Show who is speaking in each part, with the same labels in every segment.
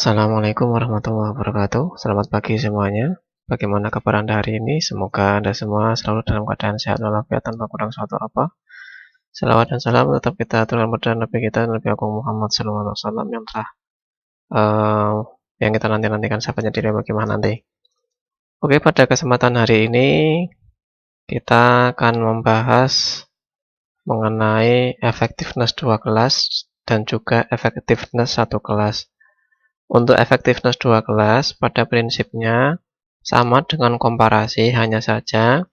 Speaker 1: Assalamualaikum warahmatullahi wabarakatuh. Selamat pagi semuanya. Bagaimana kabar Anda hari ini? Semoga Anda semua selalu dalam keadaan sehat walafiat tanpa kurang suatu apa. Salawat dan salam tetap kita aturkan pada Nabi kita Nabi Agung Muhammad SAW yang telah yang kita nanti-nantikan sahabatnya diri bagaimana nanti. Oke, pada kesempatan hari ini kita akan membahas mengenai effectiveness 2 kelas dan juga effectiveness 1 kelas. Untuk effectiveness 2 kelas pada prinsipnya sama dengan komparasi, hanya saja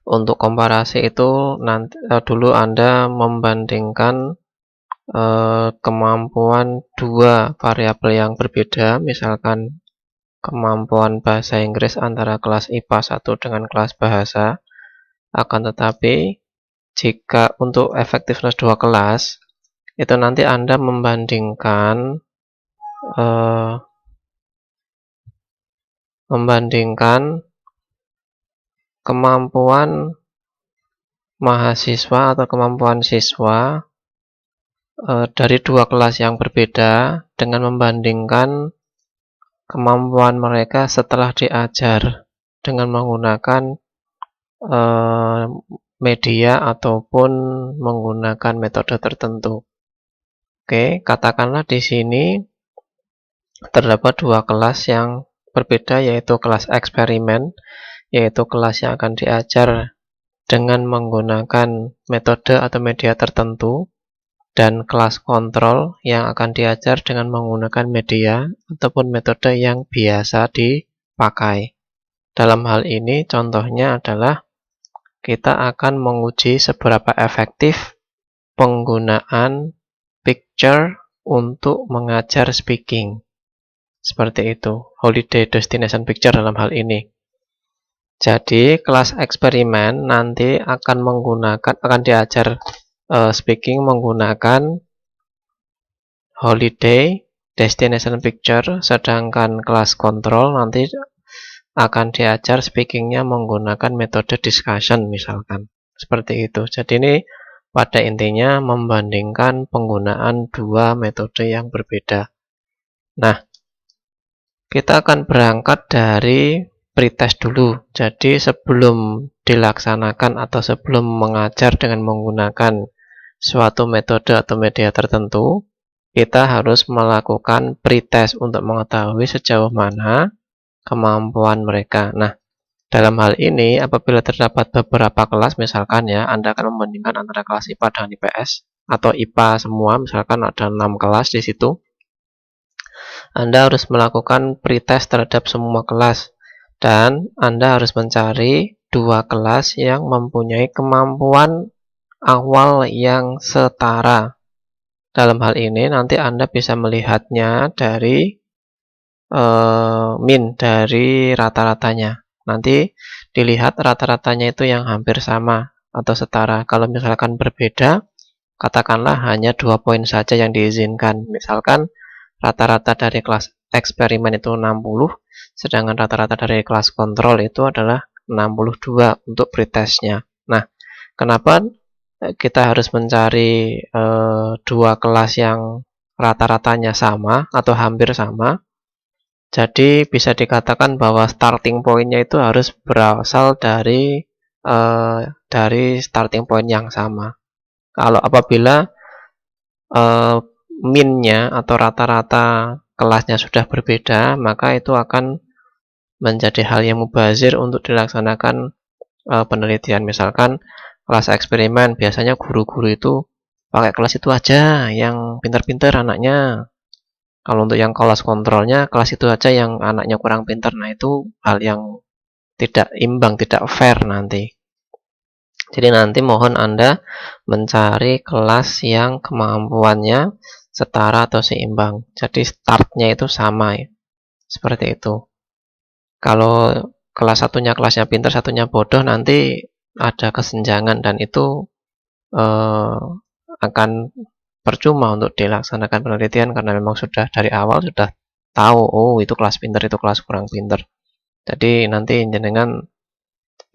Speaker 1: untuk komparasi itu nanti dulu Anda membandingkan kemampuan dua variabel yang berbeda, misalkan kemampuan bahasa Inggris antara kelas IPA 1 dengan kelas bahasa. Akan tetapi jika untuk effectiveness 2 kelas itu nanti Anda membandingkan kemampuan mahasiswa atau kemampuan siswa dari dua kelas yang berbeda dengan membandingkan kemampuan mereka setelah diajar dengan menggunakan media ataupun menggunakan metode tertentu. Oke, katakanlah di sini terdapat dua kelas yang berbeda, yaitu kelas eksperimen, yaitu kelas yang akan diajar dengan menggunakan metode atau media tertentu, dan kelas kontrol yang akan diajar dengan menggunakan media ataupun metode yang biasa dipakai. Dalam hal ini contohnya adalah kita akan menguji seberapa efektif penggunaan picture untuk mengajar speaking. Seperti itu, holiday destination picture dalam hal ini. Jadi kelas eksperimen nanti akan diajar speaking menggunakan holiday destination picture, sedangkan kelas kontrol nanti akan diajar speakingnya menggunakan metode discussion misalkan. Seperti itu. Jadi ini pada intinya membandingkan penggunaan dua metode yang berbeda. Nah, kita akan berangkat dari pretest dulu. Jadi sebelum dilaksanakan atau sebelum mengajar dengan menggunakan suatu metode atau media tertentu, kita harus melakukan pretest untuk mengetahui sejauh mana kemampuan mereka. Nah, dalam hal ini apabila terdapat beberapa kelas, misalkan ya, Anda akan membandingkan antara kelas IPA dan IPS atau IPA semua, misalkan ada 6 kelas di situ. Anda harus melakukan pretest terhadap semua kelas, dan Anda harus mencari dua kelas yang mempunyai kemampuan awal yang setara. Dalam hal ini nanti Anda bisa melihatnya dari dari rata-ratanya. Nanti dilihat rata-ratanya itu yang hampir sama atau setara. Kalau misalkan berbeda, katakanlah hanya 2 poin saja yang diizinkan. Misalkan rata-rata dari kelas eksperimen itu 60, sedangkan rata-rata dari kelas kontrol itu adalah 62 untuk pretestnya. Nah, kenapa kita harus mencari dua kelas yang rata-ratanya sama atau hampir sama? Jadi bisa dikatakan bahwa starting point-nya itu harus berasal dari starting point yang sama. Kalau apabila min-nya atau rata-rata kelasnya sudah berbeda, maka itu akan menjadi hal yang mubazir untuk dilaksanakan penelitian. Misalkan kelas eksperimen, biasanya guru-guru itu pakai kelas itu aja yang pintar-pintar anaknya. Kalau untuk yang kelas kontrolnya, kelas itu aja yang anaknya kurang pintar. Nah, itu hal yang tidak imbang, tidak fair nanti. Jadi nanti mohon Anda mencari kelas yang kemampuannya setara atau seimbang. Jadi startnya itu sama ya. Seperti itu. Kalau kelas satunya kelasnya pintar, satunya bodoh, nanti ada kesenjangan dan itu akan percuma untuk dilaksanakan penelitian karena memang sudah dari awal sudah tahu, oh itu kelas pintar, itu kelas kurang pintar. Jadi nanti jenengan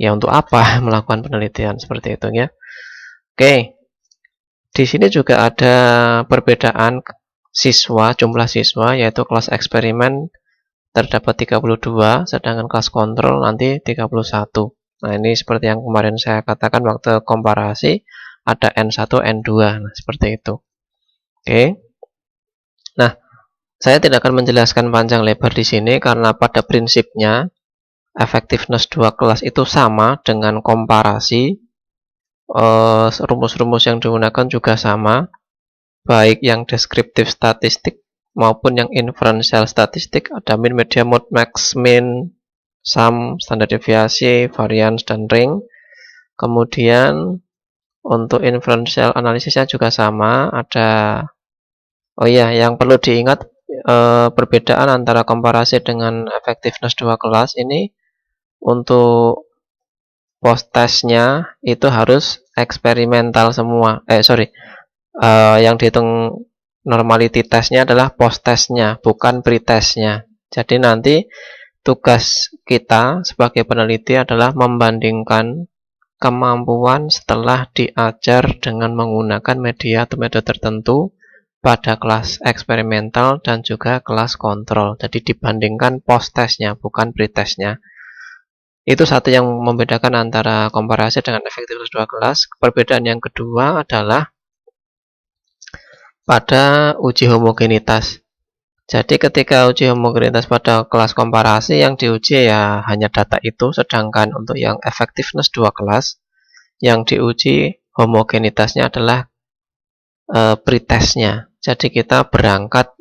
Speaker 1: ya untuk apa melakukan penelitian seperti itu ya. Oke. Di sini juga ada perbedaan siswa, jumlah siswa, yaitu kelas eksperimen terdapat 32, sedangkan kelas kontrol nanti 31. Nah, ini seperti yang kemarin saya katakan waktu komparasi, ada N1, N2. Nah, seperti itu. Oke. Nah, saya tidak akan menjelaskan panjang lebar di sini karena pada prinsipnya effectiveness dua kelas itu sama dengan komparasi. Rumus-rumus yang digunakan juga sama, baik yang deskriptif statistik maupun yang inferential statistik. Ada min, media, mode, max, min, sum, standar deviasi, variance, dan ring. Kemudian untuk inferential analisisnya juga sama. Yang perlu diingat, perbedaan antara komparasi dengan effectiveness dua kelas ini, untuk post testnya itu harus eksperimental semua. Yang dihitung normality testnya adalah post testnya, bukan pre testnya. Jadi nanti tugas kita sebagai peneliti adalah membandingkan kemampuan setelah diajar dengan menggunakan media atau metode tertentu pada kelas eksperimental dan juga kelas kontrol. Jadi dibandingkan post testnya, bukan pre testnya. Itu satu yang membedakan antara komparasi dengan efektivitas dua kelas. Perbedaan yang kedua adalah pada uji homogenitas. Jadi ketika uji homogenitas pada kelas komparasi, yang diuji ya hanya data itu, sedangkan untuk yang effectiveness dua kelas, yang diuji homogenitasnya adalah pretestnya. Jadi kita berangkat,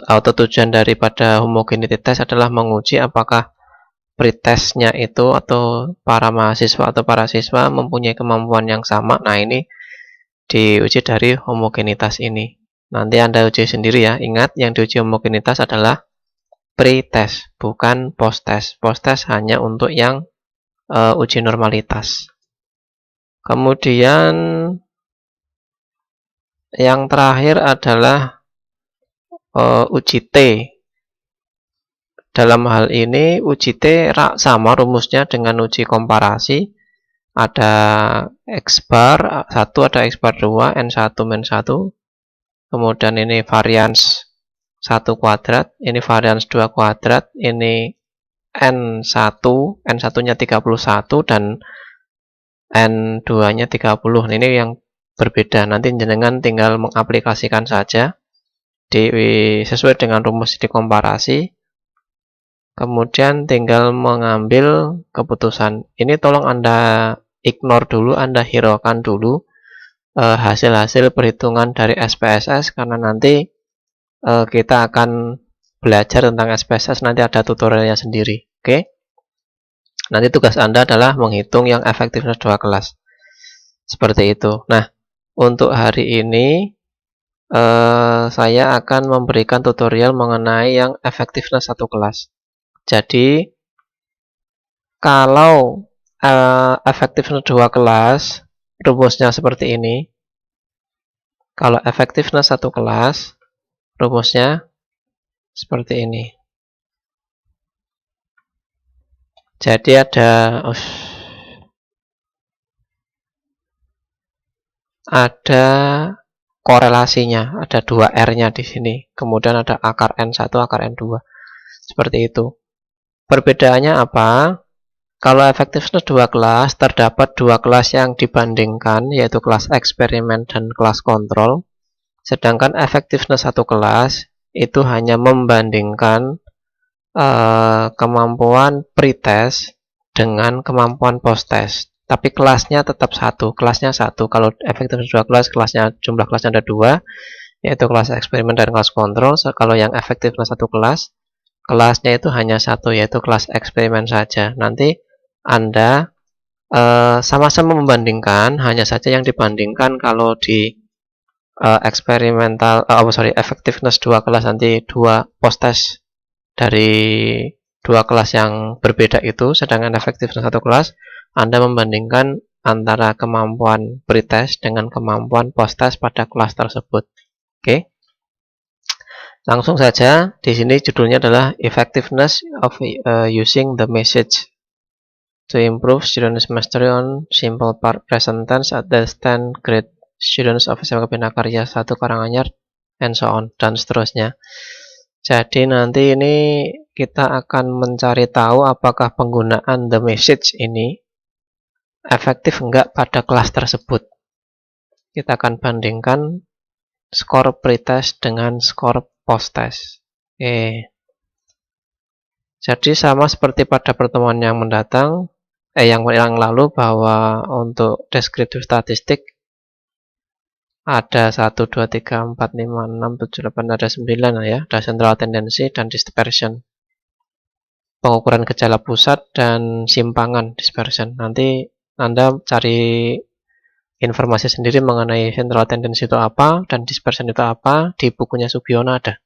Speaker 1: atau tujuan daripada homogeneity test adalah menguji apakah pretestnya itu atau para mahasiswa atau para siswa mempunyai kemampuan yang sama. Nah, ini diuji dari homogenitas ini. Nanti Anda uji sendiri ya. Ingat, yang diuji homogenitas adalah pre-test, bukan post-test. Post-test hanya untuk yang uji normalitas. Kemudian yang terakhir adalah uji T. Dalam hal ini uji T sama rumusnya dengan uji komparasi. Ada X bar 1, ada X bar 2, N1, min 1. Kemudian ini variance 1 kuadrat, ini variance 2 kuadrat, ini N1, N1-nya 31 dan N2-nya 30. Ini yang berbeda. Nanti jenengan tinggal mengaplikasikan saja sesuai dengan rumus di komparasi. Kemudian tinggal mengambil keputusan. Ini tolong Anda ignore dulu, Anda hiraukan dulu hasil-hasil perhitungan dari SPSS, karena nanti kita akan belajar tentang SPSS, nanti ada tutorialnya sendiri. Oke? Nanti tugas Anda adalah menghitung yang effectiveness dua kelas. Seperti itu. Nah, untuk hari ini saya akan memberikan tutorial mengenai yang effectiveness satu kelas. Jadi, kalau effectiveness dua kelas, rumusnya seperti ini. Kalau effectiveness satu kelas, rumusnya seperti ini. Jadi ada korelasinya, ada 2R-nya di sini. Kemudian ada akar N1, akar N2. Seperti itu. Perbedaannya apa? Kalau effectiveness dua kelas, terdapat dua kelas yang dibandingkan, yaitu kelas eksperimen dan kelas kontrol. Sedangkan effectiveness satu kelas itu hanya membandingkan kemampuan pretest dengan kemampuan post-test. Tapi kelasnya tetap satu, kelasnya satu. Kalau effectiveness dua kelas, jumlah kelasnya ada dua, yaitu kelas eksperimen dan kelas kontrol. Kalau yang effectiveness satu kelas, kelasnya itu hanya satu, yaitu kelas eksperimen saja. Nanti Anda sama-sama membandingkan, hanya saja yang dibandingkan kalau di effectiveness dua kelas, nanti dua post-test dari dua kelas yang berbeda itu, sedangkan effectiveness satu kelas, Anda membandingkan antara kemampuan pretest dengan kemampuan post-test pada kelas tersebut. Oke. Langsung saja, di sini judulnya adalah Effectiveness of using the message to improve students' mastery on simple present tense at the 10th grade students of SMK Bina Karya 1 Karanganyar and so on, dan seterusnya. Jadi nanti ini kita akan mencari tahu apakah penggunaan the message ini efektif enggak pada kelas tersebut. Kita akan bandingkan skor pretest dengan skor post-test. Oke. Jadi sama seperti pada pertemuan yang mendatang, yang lalu, bahwa untuk deskriptif statistik ada 1, 2, 3, 4, 5, 6, 7, 8, ada 9 ya. Ada central tendency dan dispersion. Pengukuran gejala pusat dan simpangan dispersion. Nanti Anda cari informasi sendiri mengenai central tendency itu apa dan dispersion itu apa, di bukunya Subiono ada.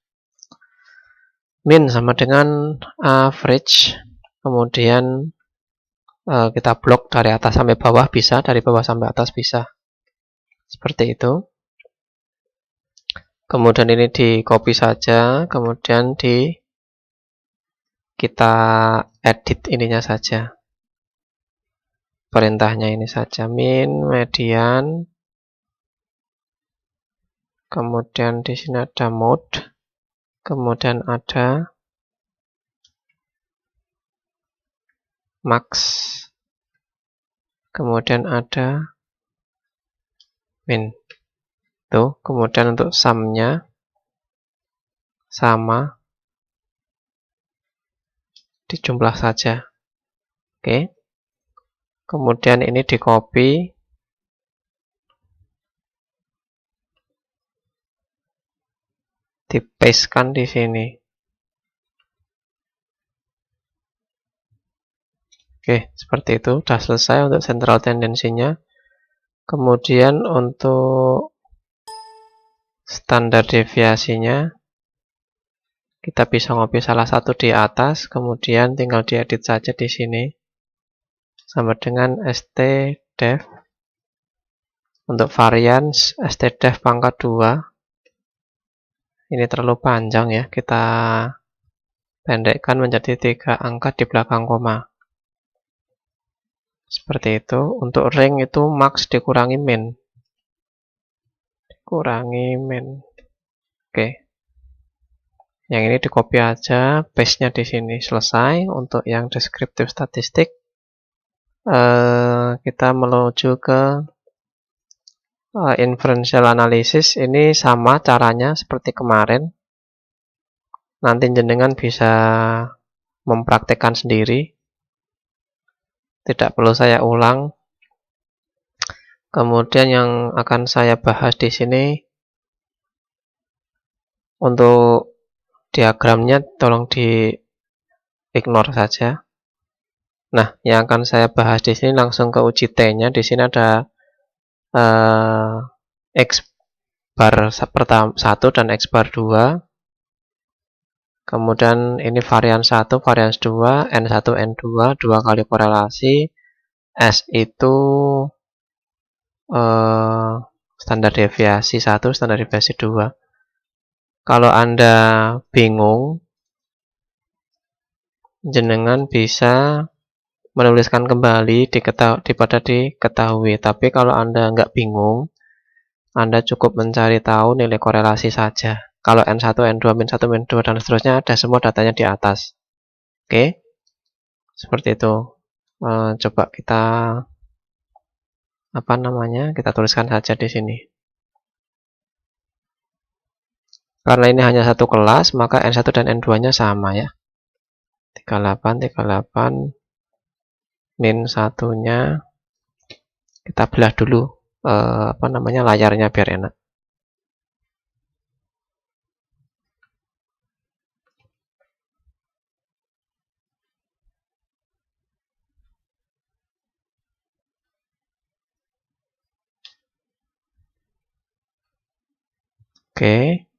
Speaker 1: Mean sama dengan average, kemudian kita blok dari atas sampai bawah bisa, dari bawah sampai atas bisa. Seperti itu. Kemudian ini di copy saja, kemudian kita edit ininya saja. Perintahnya ini saja, min, median, kemudian di sini ada mode, kemudian ada max, kemudian ada min. Tuh, kemudian untuk sum-nya sama, dijumlah saja. Oke. Kemudian ini di copy, di paste-kan di sini. Oke, seperti itu. Sudah selesai untuk central tendensinya. Kemudian untuk standar deviasinya, kita bisa copy salah satu di atas, kemudian tinggal diedit saja di sini. Sama dengan stdef. Untuk variance, stdef pangkat 2. Ini terlalu panjang ya, kita pendekkan menjadi 3 angka di belakang koma. Seperti itu. Untuk ring itu max dikurangi min. Dikurangi min. Oke. Yang ini di copy aja, paste-nya di sini. Selesai. Untuk yang deskriptif statistik, kita menuju ke inferential analysis. Ini sama caranya seperti kemarin. Nanti jenengan bisa mempraktekkan sendiri. Tidak perlu saya ulang. Kemudian yang akan saya bahas di sini, untuk diagramnya tolong di ignore saja. Nah, yang akan saya bahas di sini langsung ke uji T-nya. Di sini ada X bar 1 dan X bar 2. Kemudian ini varian 1, varian 2, N1, N2, 2 kali korelasi. S itu standar deviasi 1, standar deviasi 2. Kalau Anda bingung, jenengan bisa menuliskan kembali pada diketahui. Tapi kalau Anda nggak bingung, Anda cukup mencari tahu nilai korelasi saja. Kalau N1, N2, min1, min2, dan seterusnya ada semua datanya di atas. Oke, seperti itu. Coba kita kita tuliskan saja di sini. Karena ini hanya satu kelas, maka N1 dan N2-nya sama ya. 38, 38, min 1-nya kita belah dulu layarnya biar enak. Oke,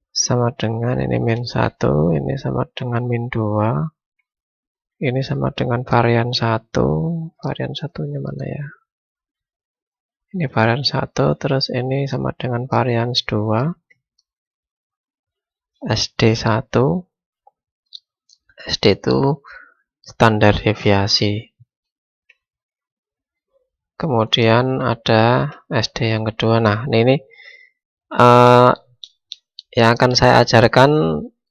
Speaker 1: sama dengan ini min 1, ini sama dengan min 2, ini sama dengan varian 1, varian satunya mana ya? Ini varian 1, terus ini sama dengan varian 2, SD1, SD itu standar deviasi. Kemudian ada SD yang kedua. Nah, ini Yang akan saya ajarkan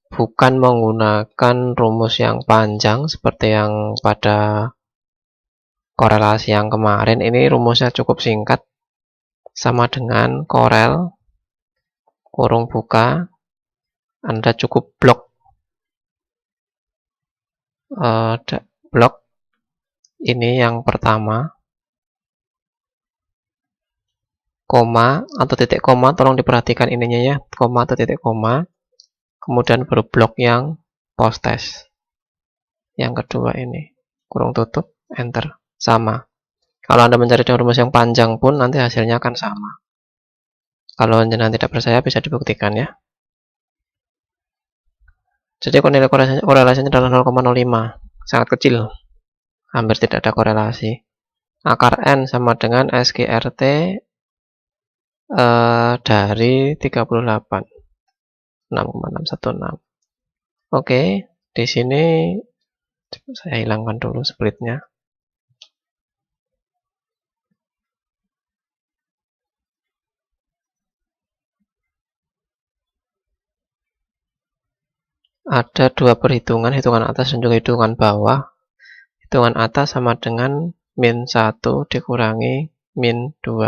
Speaker 1: bukan menggunakan rumus yang panjang seperti yang pada korelasi yang kemarin. Ini rumusnya cukup singkat, sama dengan korel kurung buka, Anda cukup blok ini yang pertama, koma atau titik koma, tolong diperhatikan ininya ya, koma atau titik koma, kemudian baru blok yang post test. Yang kedua ini, kurung tutup, enter, sama. Kalau Anda mencari dengan rumus yang panjang pun nanti hasilnya akan sama. Kalau Anda tidak percaya bisa dibuktikan ya. Jadi nilai korelasinya adalah 0,05, sangat kecil, hampir tidak ada korelasi. Akar N sama dengan SGRT dari 38, 6,616. Oke, di sini saya hilangkan dulu splitnya. Ada dua perhitungan, hitungan atas dan juga hitungan bawah. Hitungan atas sama dengan min 1 dikurangi min 2.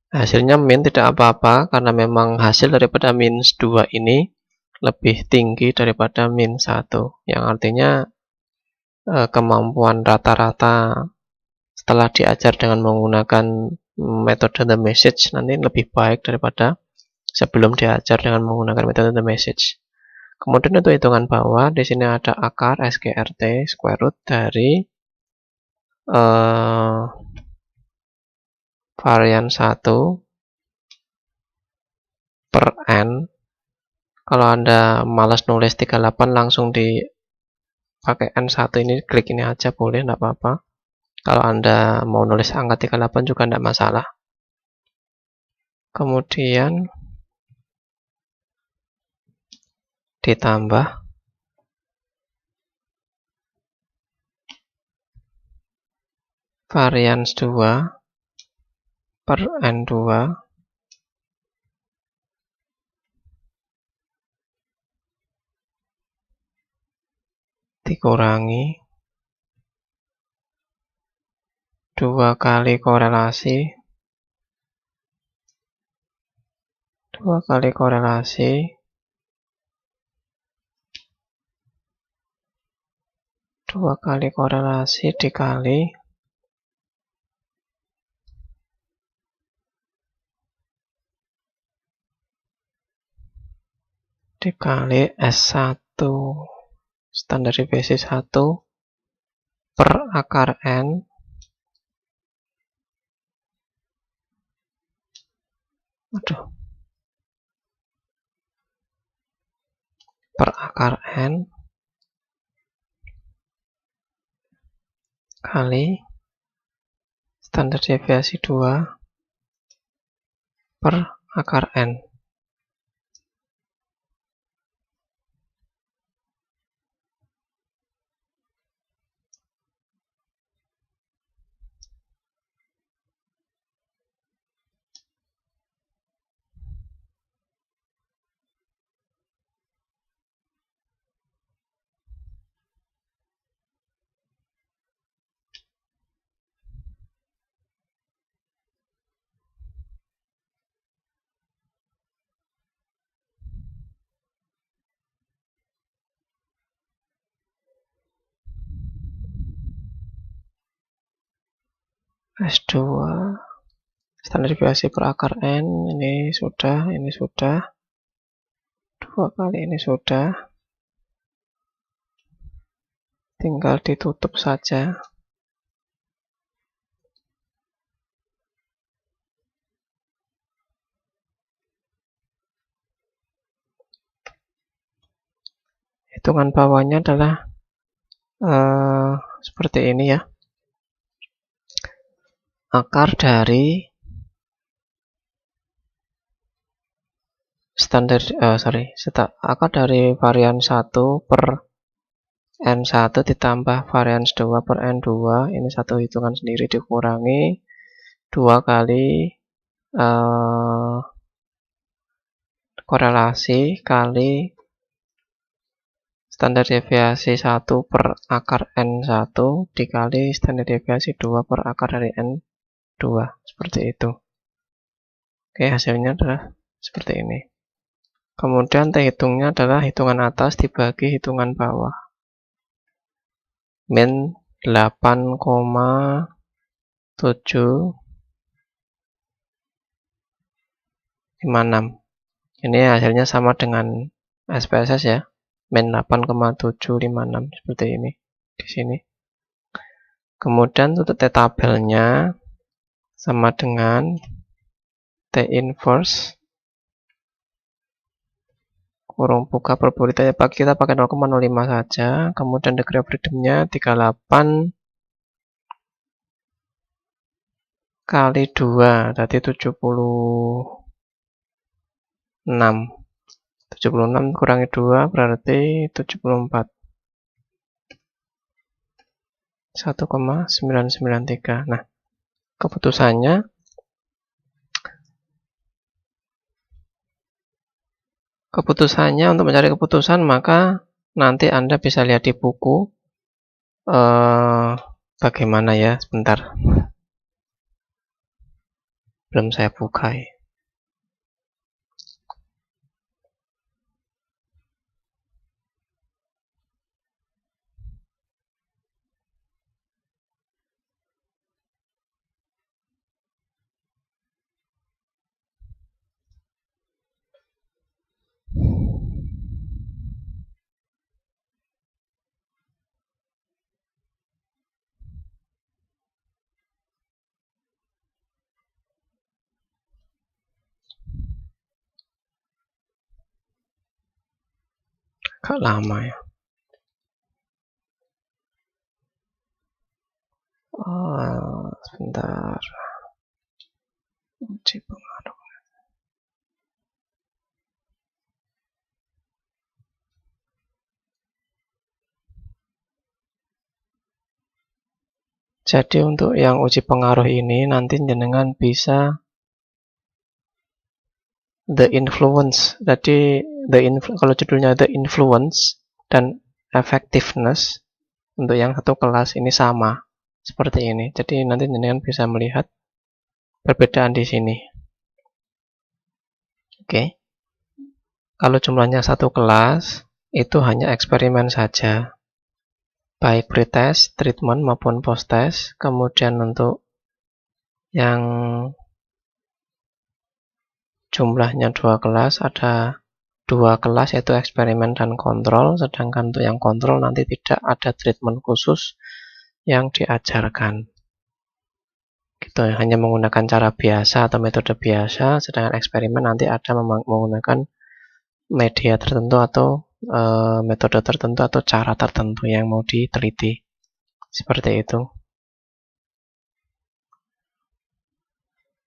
Speaker 1: Hasilnya min tidak apa-apa karena memang hasil daripada min 2 ini lebih tinggi daripada min 1, yang artinya kemampuan rata-rata setelah diajar dengan menggunakan metode the message nanti lebih baik daripada sebelum diajar dengan menggunakan metode the message. Kemudian untuk hitungan bawah, di sini ada akar SGRT square root dari varian 1 per N. Kalau Anda malas nulis 38 langsung dipakai N1 ini, klik ini aja boleh, enggak apa-apa. Kalau Anda mau nulis angka 38 juga enggak masalah. Kemudian ditambah varians 2 per N2 dikurangi 2 kali korelasi 2 kali korelasi dikali S1 standar deviasi 1 per akar N per akar N kali standar deviasi 2 per akar N. S2 standar deviasi per akar N ini sudah 2 kali ini sudah, tinggal ditutup saja. Hitungan bawahnya adalah seperti ini ya, akar dari akar dari varian 1 per N1 ditambah varian 2 per N2, ini satu hitungan sendiri dikurangi 2 kali korelasi kali standar deviasi 1 per akar N1 dikali standar deviasi 2 per akar dari N2. Seperti itu. Oke, hasilnya adalah seperti ini. Kemudian T hitungnya adalah hitungan atas dibagi hitungan bawah. Min 8,756. Ini hasilnya sama dengan SPSS ya. Min 8,756 seperti ini di sini. Kemudian untuk T tabelnya sama dengan T inverse kurung buka probabilitas ya, kita pakai 0,05 saja. Kemudian degree of freedom-nya 38 kali 2 tadi 76. 76 kurangi 2 berarti 74. 1,993. Nah, keputusannya untuk mencari keputusan maka nanti Anda bisa lihat di buku bagaimana ya, sebentar. Belum saya buka ya. Agak lama ya. Sebentar. Uji pengaruh. Jadi untuk yang uji pengaruh ini nanti jenengan bisa the influence. Jadi kalau judulnya the influence dan effectiveness untuk yang satu kelas ini sama seperti ini. Jadi nanti jenengan bisa melihat perbedaan di sini. Oke. Kalau jumlahnya satu kelas itu hanya eksperimen saja. Baik pretest, treatment maupun post-test. Kemudian untuk yang jumlahnya 2 kelas ada 2 kelas yaitu eksperimen dan kontrol, sedangkan untuk yang kontrol nanti tidak ada treatment khusus yang diajarkan. Gitu, hanya menggunakan cara biasa atau metode biasa, sedangkan eksperimen nanti ada menggunakan media tertentu atau metode tertentu atau cara tertentu yang mau diteliti. Seperti itu.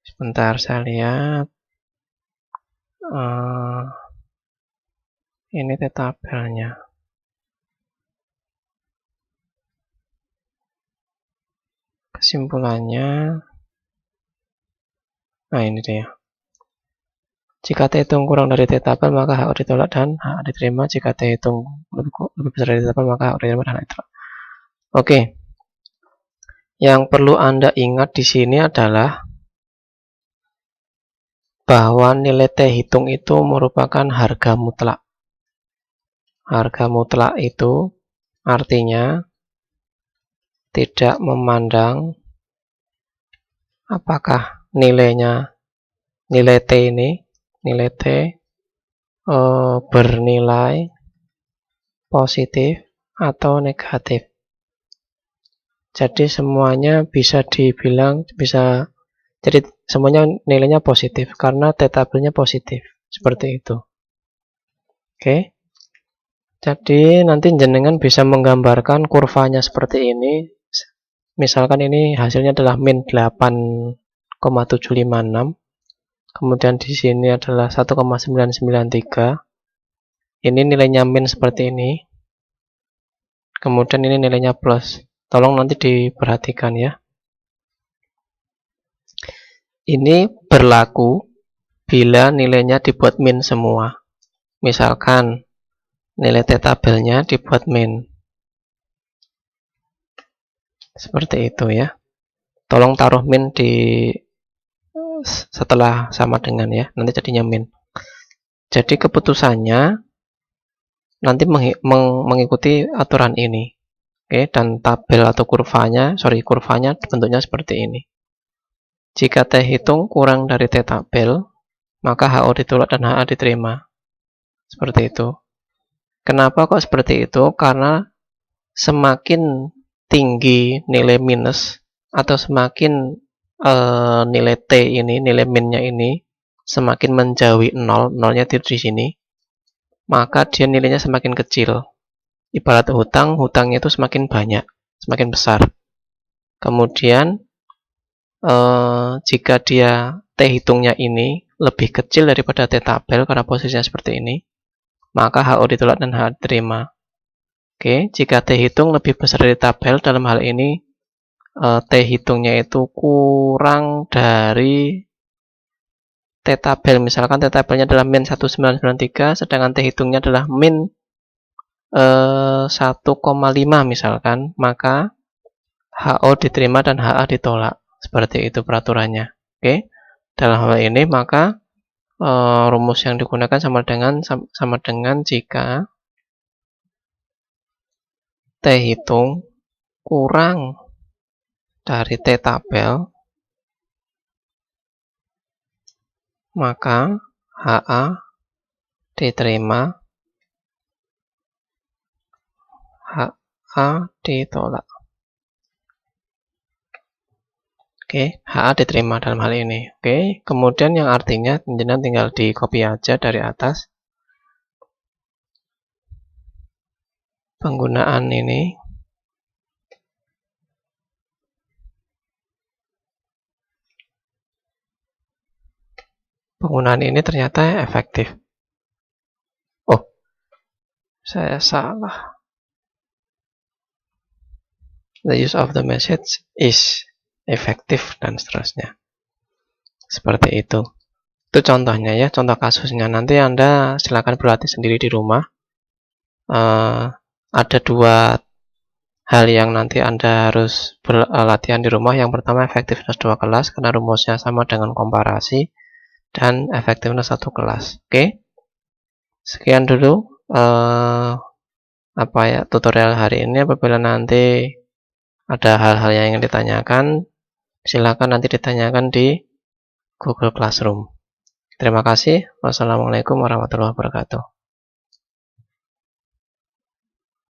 Speaker 1: Sebentar saya lihat. Ini tabelnya. Kesimpulannya, nah ini dia. Jika T hitung kurang dari T tabel maka HO ditolak dan HA diterima. Jika T hitung lebih besar dari T tabel maka HO diterima dan HA ditolak. Oke. Yang perlu Anda ingat di sini adalah bahwa nilai T hitung itu merupakan harga mutlak. Harga mutlak itu artinya tidak memandang apakah nilai T ini, nilai T bernilai positif atau negatif. Jadi semuanya bisa dibilang jadi semuanya nilainya positif karena T tabelnya positif. Seperti itu. Oke. Jadi nanti jenengan bisa menggambarkan kurvanya seperti ini. Misalkan ini hasilnya adalah min 8,756. Kemudian di sini adalah 1,993. Ini nilainya min seperti ini. Kemudian ini nilainya plus. Tolong nanti diperhatikan ya. Ini berlaku bila nilainya dibuat min semua. Misalkan nilai T tabelnya dibuat min. Seperti itu ya. Tolong taruh min di setelah sama dengan ya, nanti jadinya min. Jadi keputusannya nanti mengikuti aturan ini. Oke, dan tabel atau kurvanya bentuknya seperti ini. Jika T hitung kurang dari T tabel, maka HO ditolak dan HA diterima. Seperti itu. Kenapa kok seperti itu? Karena semakin tinggi nilai minus atau semakin nilai T ini, nilai minnya ini semakin menjauhi 0, nolnya di sini, maka dia nilainya semakin kecil. Ibarat hutangnya itu semakin banyak, semakin besar. Kemudian jika dia T hitungnya ini lebih kecil daripada T tabel karena posisinya seperti ini, maka HO ditolak dan HA diterima. Oke, jika T hitung lebih besar dari tabel, dalam hal ini T hitungnya itu kurang dari T tabel. Misalkan T tabelnya adalah min 1993, sedangkan T hitungnya adalah min 1,5 misalkan, maka HO diterima dan HA ditolak. Seperti itu peraturannya. Oke, dalam hal ini maka rumus yang digunakan sama dengan jika T hitung kurang dari T tabel, maka HA diterima, HA ditolak. Oke, HA diterima dalam hal ini. Oke, kemudian yang artinya tinggal di copy aja dari atas. Penggunaan ini ternyata efektif. Oh, saya salah. The use of the message is effective dan seterusnya. Seperti itu. Itu contohnya ya, contoh kasusnya. Nanti Anda silakan berlatih sendiri di rumah. Ada dua hal yang nanti Anda harus latihan di rumah. Yang pertama efektivitas 2 kelas karena rumusnya sama dengan komparasi, dan efektivitas 1 kelas. Oke. Sekian dulu tutorial hari ini. Apabila nanti ada hal-hal yang ingin ditanyakan, silakan nanti ditanyakan di Google Classroom. Terima kasih. Wassalamualaikum warahmatullahi wabarakatuh.